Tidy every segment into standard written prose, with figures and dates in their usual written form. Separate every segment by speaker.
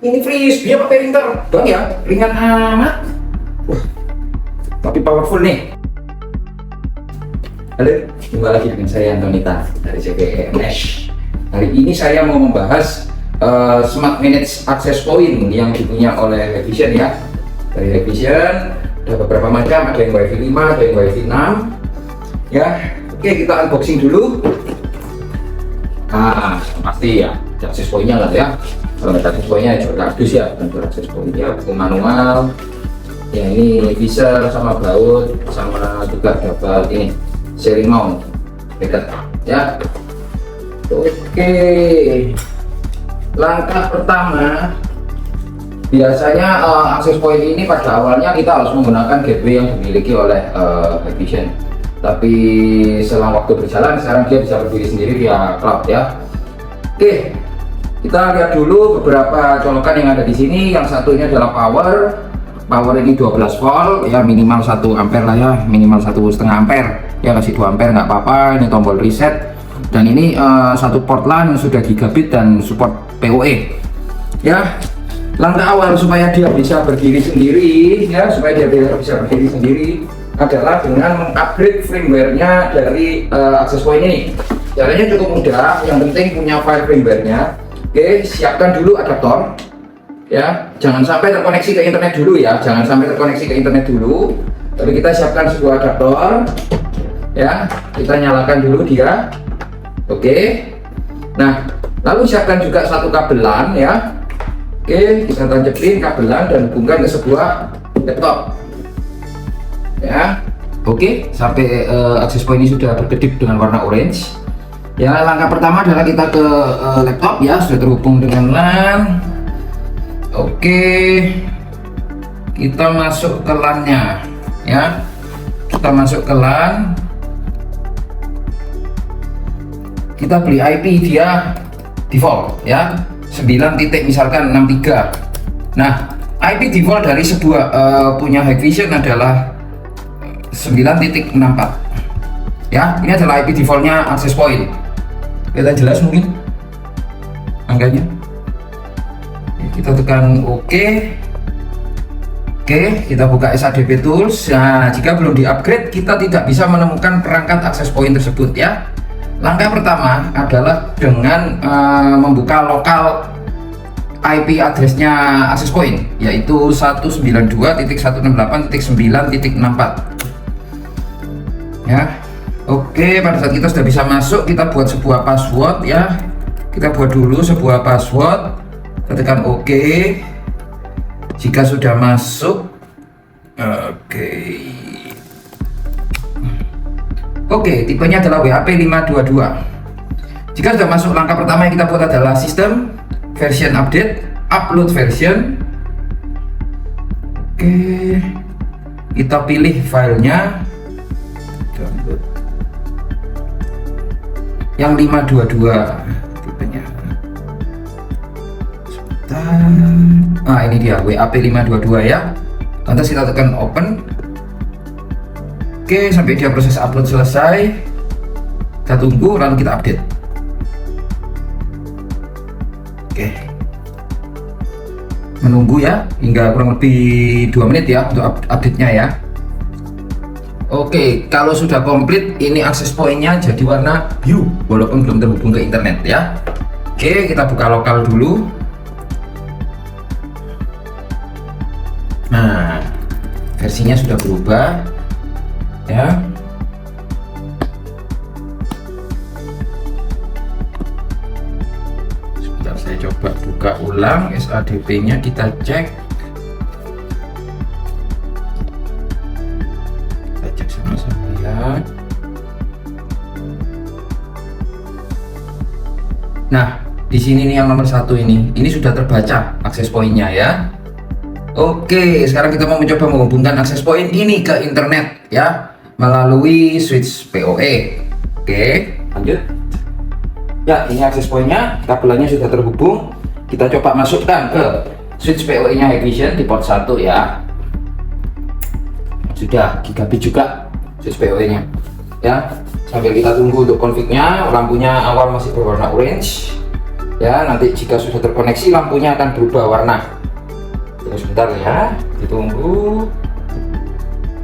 Speaker 1: Ini frisbee apa printer? Bang ya, ringan amat. Wah, tapi powerful nih. Halo, jumpa lagi dengan saya Antonita dari CPMS. Hari ini saya mau membahas Smart Manage Access Point yang dipunya oleh Hikvision ya. Dari Hikvision ada beberapa macam, ada yang WiFi 5, ada yang WiFi 6. Ya, oke kita unboxing dulu. Pasti ya, ada access point-nya lah ya. Kalau nggak ada access point-nya juga kardus ya, bukan access point-nya, buku manual. Ya ini bisa sama baut, sama juga dapat ini sharing mount dekat ya. Oke, langkah pertama biasanya access point ini pada awalnya kita harus menggunakan gateway yang dimiliki oleh Hikvision. Tapi selang waktu berjalan sekarang dia bisa berdiri sendiri via cloud ya. Oke, kita lihat dulu beberapa colokan yang ada di sini. Yang satunya adalah power ini 12 volt ya, minimal 1 ampere lah ya, minimal 1,5 ampere ya, kasih 2 ampere nggak apa-apa. Ini tombol reset dan ini satu port LAN sudah gigabit dan support PoE ya. Langkah awal supaya dia bisa berdiri sendiri ya, supaya dia bisa berdiri sendiri adalah dengan mengupgrade firmware-nya dari access point ini. Caranya cukup mudah, yang penting punya file firmware-nya. Oke, siapkan dulu adaptor ya, jangan sampai terkoneksi ke internet dulu ya, jangan sampai terkoneksi ke internet dulu. Tapi kita siapkan sebuah adaptor ya, kita nyalakan dulu dia. Oke, nah lalu siapkan juga satu kabel LAN ya. Oke, kita tancapin kabel LAN dan hubungkan ke sebuah laptop ya. Oke, sampai access point ini sudah berkedip dengan warna orange ya. Langkah pertama adalah kita ke laptop ya, sudah terhubung dengan LAN. Oke, kita masuk ke LAN-nya ya, kita masuk ke LAN, kita beli IP dia default ya, 9 titik misalkan 63. Nah, IP default dari sebuah punya Hikvision adalah 9.64 ya. Ini adalah IP defaultnya access point. Kita jelas mungkin angkanya. Kita tekan OK. Oke, kita buka SADP Tools. Nah, jika belum di-upgrade, kita tidak bisa menemukan perangkat access point tersebut ya. Langkah pertama adalah dengan membuka lokal IP addressnya access point, yaitu 192.168.9.64 ya. Oke, pada saat kita sudah bisa masuk, kita buat sebuah password ya. Kita buat dulu sebuah password, kita tekan OK. Jika sudah masuk, oke, tipenya adalah WAP 522. Jika sudah masuk, langkah pertama yang kita buat adalah sistem version update, upload version. Oke, kita pilih filenya download yang 522 tipenya. Sebentar. Ini dia WAP 522 ya. Lantas kita tekan open. Oke, sampai dia proses upload selesai, kita tunggu lalu kita update. Oke, menunggu ya hingga kurang lebih 2 menit ya untuk update-nya ya. Oke, kalau sudah komplit, ini access point-nya jadi warna biru walaupun belum terhubung ke internet ya. Oke, kita buka lokal dulu. Nah, versinya sudah berubah ya. Sebentar, saya coba buka ulang SADP-nya, kita cek. Sama-sama ya. Nah, di sini nih yang nomor 1 ini sudah terbaca access point-nya ya. Oke, sekarang kita mau mencoba menghubungkan access point ini ke internet ya, melalui switch PoE. Oke, lanjut. Ya, ini access point-nya, kabelannya sudah terhubung. Kita coba masukkan ke switch PoE-nya Hikvision di port 1 ya. Sudah gigabit juga switch PoE-nya ya. Sambil kita tunggu untuk config-nya, lampunya awal masih berwarna orange. Ya, nanti jika sudah terkoneksi lampunya akan berubah warna. Tunggu sebentar ya, tunggu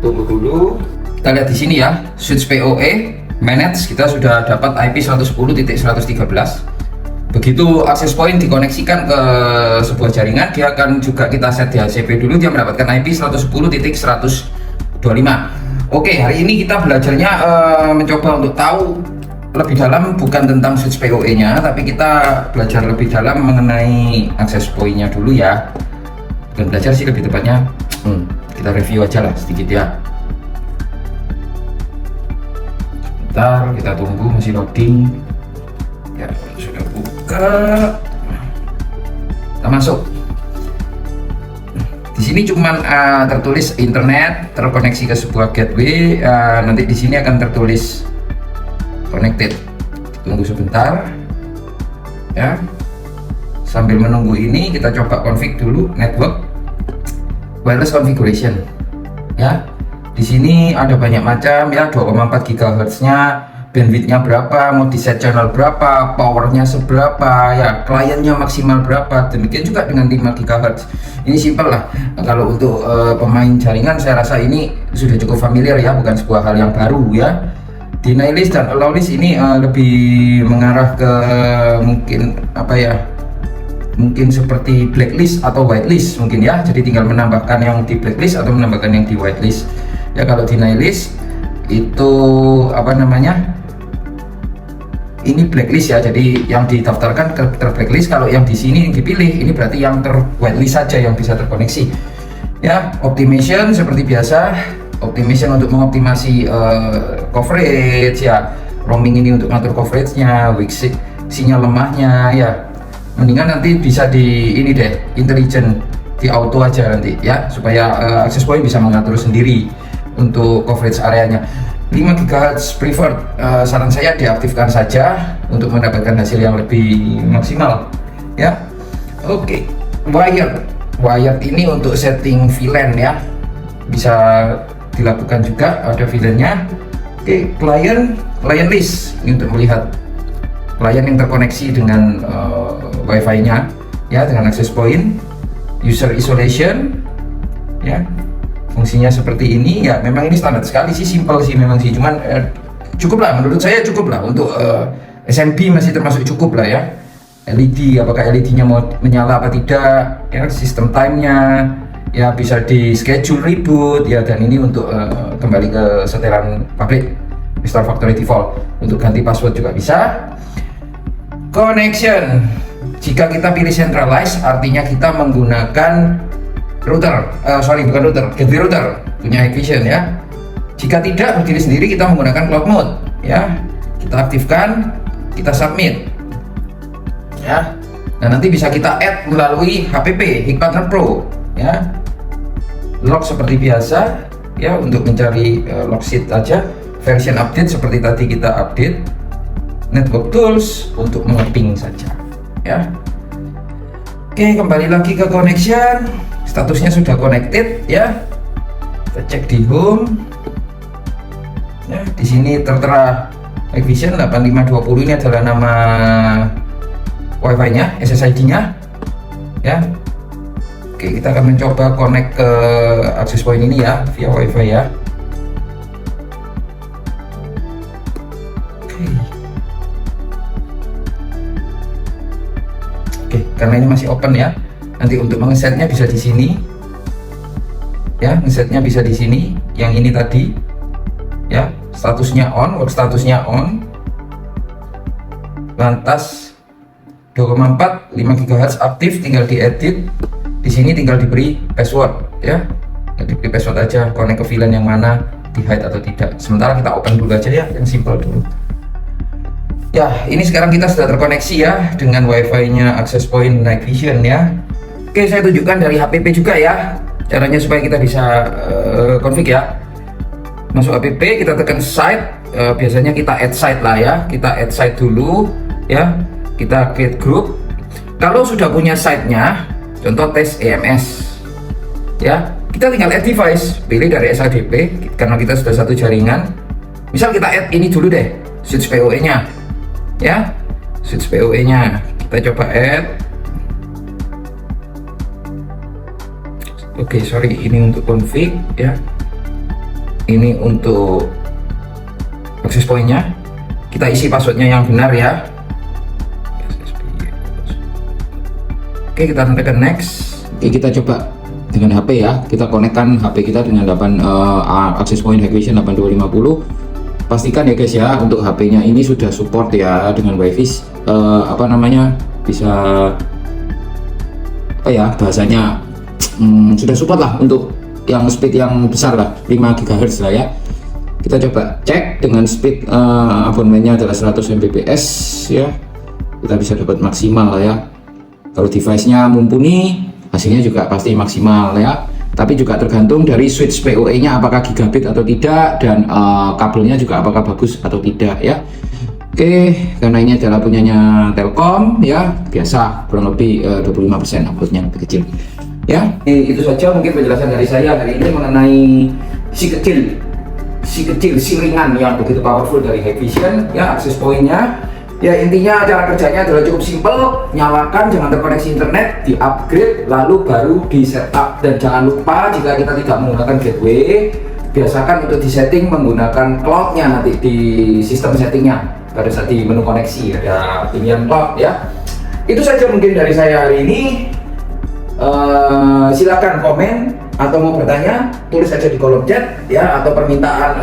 Speaker 1: dulu. Kita lihat di sini ya, switch PoE manage kita sudah dapat IP 110.113. Begitu access point dikoneksikan ke sebuah jaringan, dia akan juga kita set di HCP dulu, dia mendapatkan IP 110.125. Oke, hari ini kita belajarnya mencoba untuk tahu lebih dalam bukan tentang switch PoE nya, tapi kita belajar lebih dalam mengenai access point nya dulu ya. Bukan belajar sih, lebih tepatnya kita review aja lah sedikit ya. Bentar, kita tunggu masih loading ya. Sudah buka, kita masuk. Di sini cuman tertulis internet terkoneksi ke sebuah gateway. Nanti di sini akan tertulis connected. Tunggu sebentar ya. Sambil menunggu ini kita coba config dulu network wireless configuration ya. Di sini ada banyak macam ya, 2,4 GHz nya, bandwidthnya berapa, mau di set channel berapa, powernya seberapa ya, kliennya maksimal berapa, demikian juga dengan 5 GHz. Ini simpel lah. Kalau untuk pemain jaringan saya rasa ini sudah cukup familiar ya, bukan sebuah hal yang baru ya. Deny list dan allow list ini lebih mengarah ke mungkin apa ya, mungkin seperti blacklist atau whitelist mungkin ya. Jadi tinggal menambahkan yang di blacklist atau menambahkan yang di whitelist ya. Kalau deny list itu apa namanya, ini blacklist ya, jadi yang didaftarkan ter blacklist. Kalau yang di sini yang dipilih ini berarti yang ter whitelist saja yang bisa terkoneksi ya. Optimization seperti biasa, optimization untuk mengoptimasi coverage ya. Roaming ini untuk ngatur coveragenya, weak sinyal lemahnya ya. Mendingan nanti bisa di ini deh, intelligent di auto aja nanti ya, supaya access point bisa mengatur sendiri untuk coverage areanya. 5 GHz preferred, saran saya diaktifkan saja untuk mendapatkan hasil yang lebih maksimal ya. Oke, wired ini untuk setting VLAN ya, bisa dilakukan juga, ada VLAN-nya. Oke, client list ini untuk melihat klien yang terkoneksi dengan Wi-Fi nya ya, dengan access point. User isolation ya, fungsinya seperti ini ya. Memang ini standar sekali sih, simple sih memang sih, cuman cukup lah, menurut saya cukup lah untuk SMB, masih termasuk cukup lah ya. LED, apakah LED-nya mau menyala apa tidak ya, sistem time-nya ya, bisa di schedule reboot ya. Dan ini untuk kembali ke setelan pabrik, restore factory default, untuk ganti password juga bisa. Connection, jika kita pilih centralized artinya kita menggunakan router, bukan router, gateway router punya Hikvision ya. Jika tidak berdiri sendiri, kita menggunakan cloud mode ya. Kita aktifkan, kita submit ya. Nah, nanti bisa kita add melalui HPP Hikpartner Pro ya. Log seperti biasa ya, untuk mencari log sheet aja. Version update seperti tadi kita update. Network tools untuk mengeping saja ya. Oke, kembali lagi ke connection. Statusnya sudah connected ya. Kita cek di home ya. Di sini tertera Hikvision 8520, ini adalah nama Wi-Fi nya, SSID nya ya. Oke, kita akan mencoba connect ke access point ini ya, via Wi-Fi ya. Oke, karena ini masih open ya. Nanti untuk mengesetnya bisa di sini ya, ngesetnya bisa di sini. Yang ini tadi ya, statusnya on, work statusnya on. Lantas 2,4 5 GHz aktif, tinggal diedit. Di sini tinggal diberi password ya. Diberi password aja, connect ke VLAN yang mana, di hide atau tidak. Sementara kita open dulu aja ya, yang simple dulu. Ya, ini sekarang kita sudah terkoneksi ya dengan Wi-Fi nya access point Hikvision ya. Oke, saya tunjukkan dari HPP juga ya, caranya supaya kita bisa config ya. Masuk HPP, kita tekan site, biasanya kita add site lah ya. Kita add site dulu ya, kita create group. Kalau sudah punya site-nya, contoh tes EMS ya, kita tinggal add device, pilih dari SADP karena kita sudah satu jaringan. Misal kita add ini dulu deh, switch PoE nya ya, switch PoE nya Kita coba add. Oke, sorry, ini untuk config ya. Ini untuk access point-nya. Kita isi passwordnya yang benar ya. Oke, kita tekan next. Oke, kita coba dengan HP ya. Kita konekkan HP kita dengan access point Hikvision 8250. Pastikan ya guys ya, untuk HP-nya ini sudah support ya dengan WiFi bisa bahasanya sudah support lah untuk yang speed yang besar lah, 5 GHz lah ya. Kita coba cek dengan speed abonemennya adalah 100 Mbps ya, kita bisa dapat maksimal lah ya. Kalau device-nya mumpuni, hasilnya juga pasti maksimal ya. Tapi juga tergantung dari switch PoE-nya apakah gigabit atau tidak, dan kabelnya juga apakah bagus atau tidak ya. Oke, karena ini adalah punyanya Telkom ya, biasa kurang lebih 25% uploadnya lebih kecil ya. Itu saja mungkin penjelasan dari saya hari ini mengenai si ringan yang begitu powerful dari Hikvision ya, access point-nya. Ya, intinya cara kerjanya adalah cukup simple, nyalakan, jangan terkoneksi internet, di upgrade, lalu baru di setup. Dan jangan lupa jika kita tidak menggunakan gateway, biasakan untuk di setting menggunakan cloud-nya nanti di sistem settingnya pada saat di menu koneksi ada pilihan cloud ya. Itu saja mungkin dari saya hari ini. Silakan komen atau mau bertanya, tulis saja di kolom chat ya, atau permintaan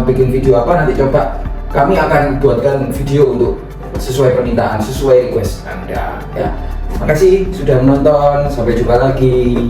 Speaker 1: bikin video apa, nanti coba kami akan buatkan video untuk sesuai permintaan, sesuai request Anda ya. Terima kasih sudah menonton, sampai jumpa lagi.